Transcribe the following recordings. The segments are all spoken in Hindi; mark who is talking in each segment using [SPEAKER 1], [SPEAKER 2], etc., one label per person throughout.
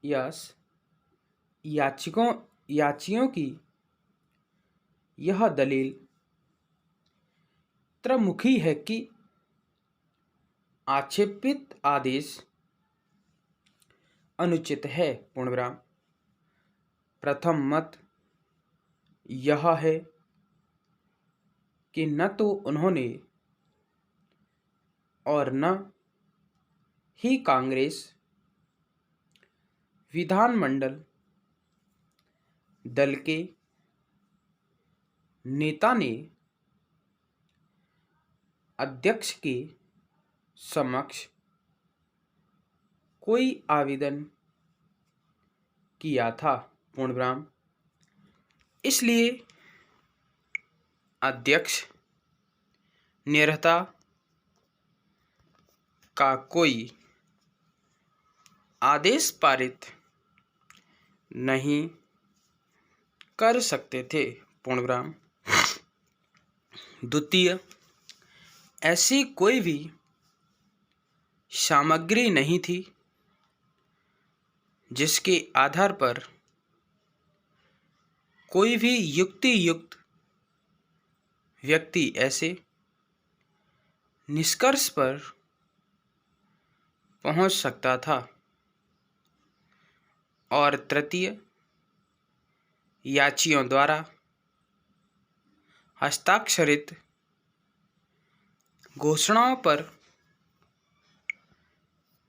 [SPEAKER 1] यस याचिकों याचियों की यह दलील त्रमुखी है कि आक्षेपित आदेश अनुचित है। पूर्णविराम। प्रथम मत यह है कि न तो उन्होंने और न ही कांग्रेस विधानमंडल दल के नेता ने अध्यक्ष के समक्ष कोई आवेदन किया था। पूर्णविराम। इसलिए अध्यक्ष निर्णेता का कोई आदेश पारित नहीं कर सकते थे। पूर्णविराम। द्वितीय, ऐसी कोई भी सामग्री नहीं थी जिसके आधार पर कोई भी युक्तियुक्त व्यक्ति ऐसे निष्कर्ष पर पहुंच सकता था। और तृतीय, याचियों द्वारा हस्ताक्षरित घोषणाओं पर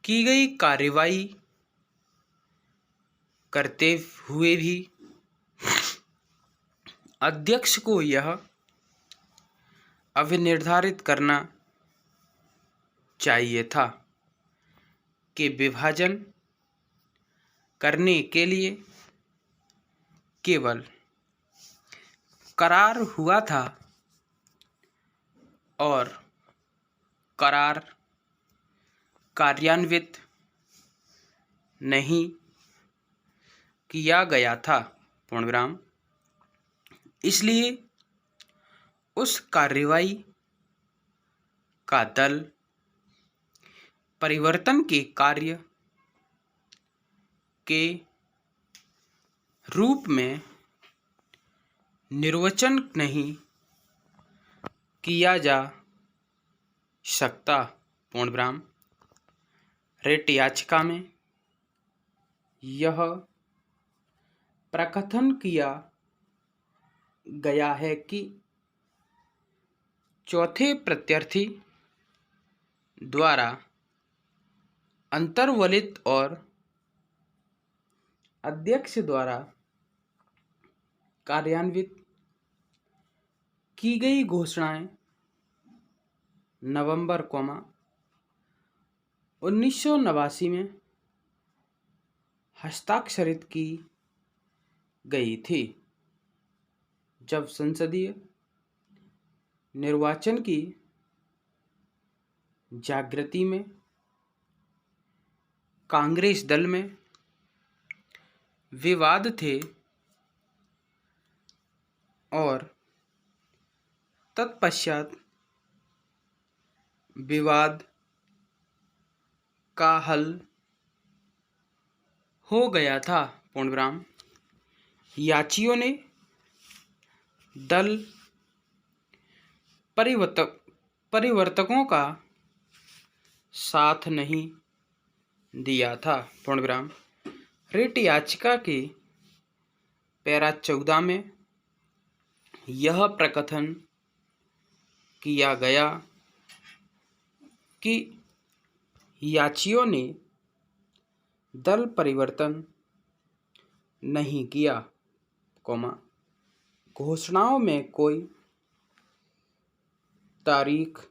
[SPEAKER 1] की गई कार्रवाई करते हुए भी अध्यक्ष को यह अभिनिर्धारित करना चाहिए था कि विभाजन करने के लिए केवल करार हुआ था और करार कार्यान्वित नहीं किया गया था। पूर्णविराम। इसलिए उस कार्रवाई का दल परिवर्तन के कार्य के रूप में निर्वचन नहीं किया जा सकता। पूर्णविराम। रिट याचिका में यह प्रकथन किया गया है कि चौथे प्रत्याशी द्वारा अंतर्वलित और अध्यक्ष द्वारा कार्यान्वित की गई घोषणाएं नवंबर 1989 में हस्ताक्षरित की गई थी, जब संसदीय निर्वाचन की जागृति में कांग्रेस दल में विवाद थे और तत्पश्चात विवाद का हल हो गया था। पूर्णविराम। याचियों ने दल परिवर्तकों का साथ नहीं दिया था। पूर्णविराम। रिट याचिका के पैरा 14 में यह प्रकथन किया गया कि याचियों ने दल परिवर्तन नहीं किया, घोषणाओं में कोई तारीख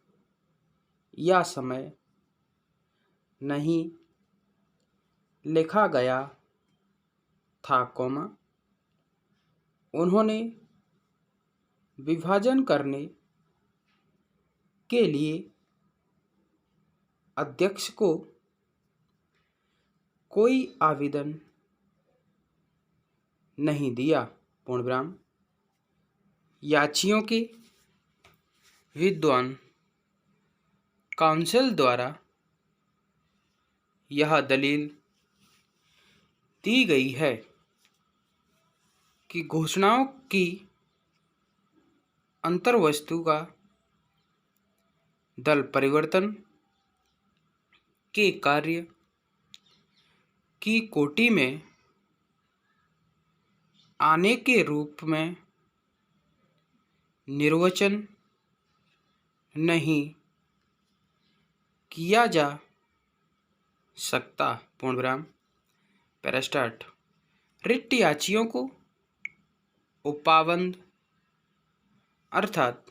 [SPEAKER 1] या समय नहीं लिखा गया था, उन्होंने विभाजन करने के लिए अध्यक्ष को कोई आवेदन नहीं दिया। पूर्णविराम। याचियों के विद्वान काउंसिल द्वारा यह दलील दी गई है कि घोषणाओं की अंतर्वस्तु का दल परिवर्तन के कार्य की कोटि में आने के रूप में निर्वचन नहीं किया जा सकता। पूर्णविराम। पैरास्टार्ट। रिट याचियों को उपबंध अर्थात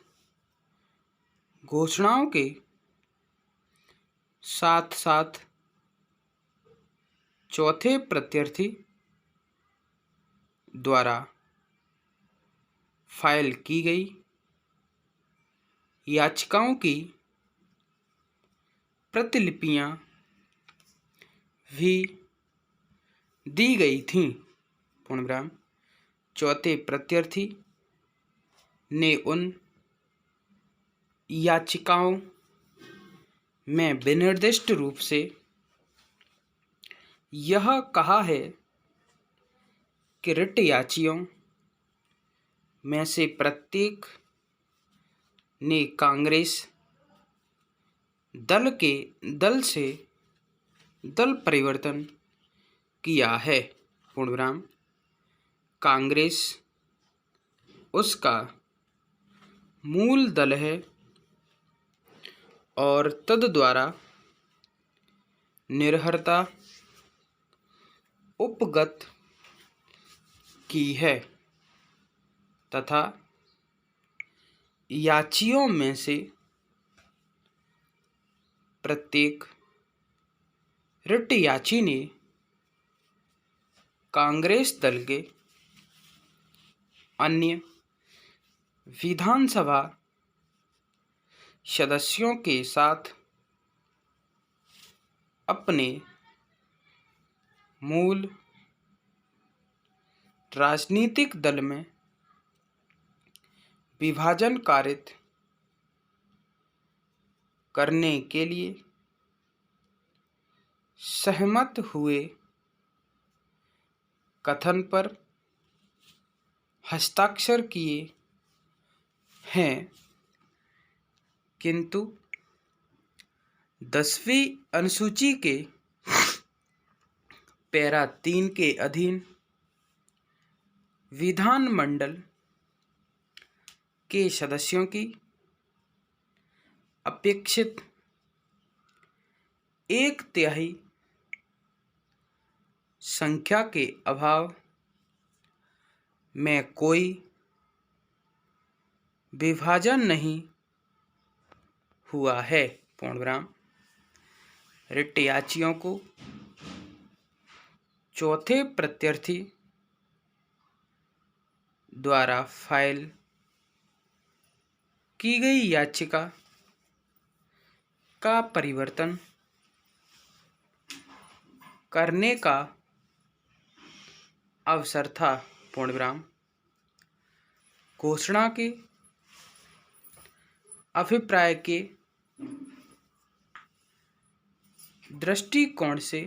[SPEAKER 1] घोषणाओं के साथ साथ चौथे प्रत्यर्थी द्वारा फाइल की गई याचिकाओं की प्रतिलिपियां भी दी गई थीं। पूर्णविराम। चौथे प्रत्यर्थी ने उन याचिकाओं में विनिर्दिष्ट रूप से यह कहा है कि रिट याचियों में से प्रत्येक ने कांग्रेस दल से दल परिवर्तन किया है। पूर्णविराम। कांग्रेस उसका मूल दल है और तद द्वारा निर्हरता उपगत की है तथा याचियों में से प्रत्येक रिट याची ने कांग्रेस दल के अन्य विधानसभा सदस्यों के साथ अपने मूल राजनीतिक दल में विभाजन कारित करने के लिए सहमत हुए कथन पर हस्ताक्षर किए हैं, किंतु 10वीं अनुसूची के पैरा 3 के अधीन विधानमंडल के सदस्यों की अपेक्षित 1/3 संख्या के अभाव में कोई विभाजन नहीं हुआ है। पूर्णविराम। रिट याचियों को चौथे प्रत्यर्थी द्वारा फाइल की गई याचिका का परिवर्तन करने का अवसर था। पूर्णविराम। घोषणा के अभिप्राय के दृष्टिकोण से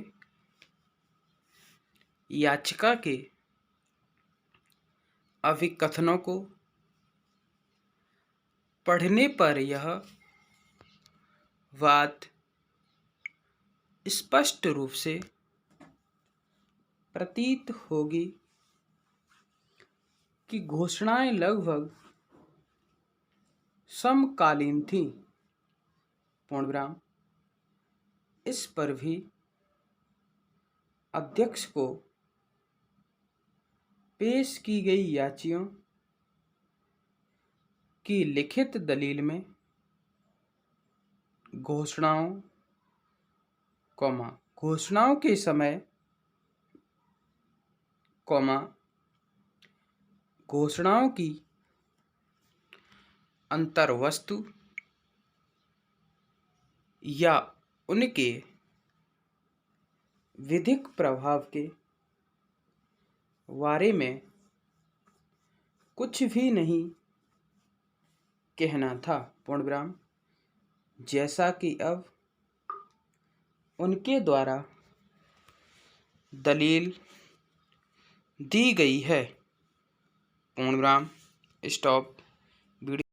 [SPEAKER 1] याचिका के अभिकथनों को पढ़ने पर यह बात स्पष्ट रूप से प्रतीत होगी कि घोषणाएं लगभग समकालीन थीं। पूर्णविराम। इस पर भी अध्यक्ष को पेश की गई याचियों की लिखित दलील में घोषणाओं के समय, घोषणाओं की अंतर्वस्तु या उनके विधिक प्रभाव के बारे में कुछ भी नहीं कहना था। पूर्णविराम। जैसा कि अब उनके द्वारा दलील दी गई है। पूर्ण विराम। स्टॉप। वीडियो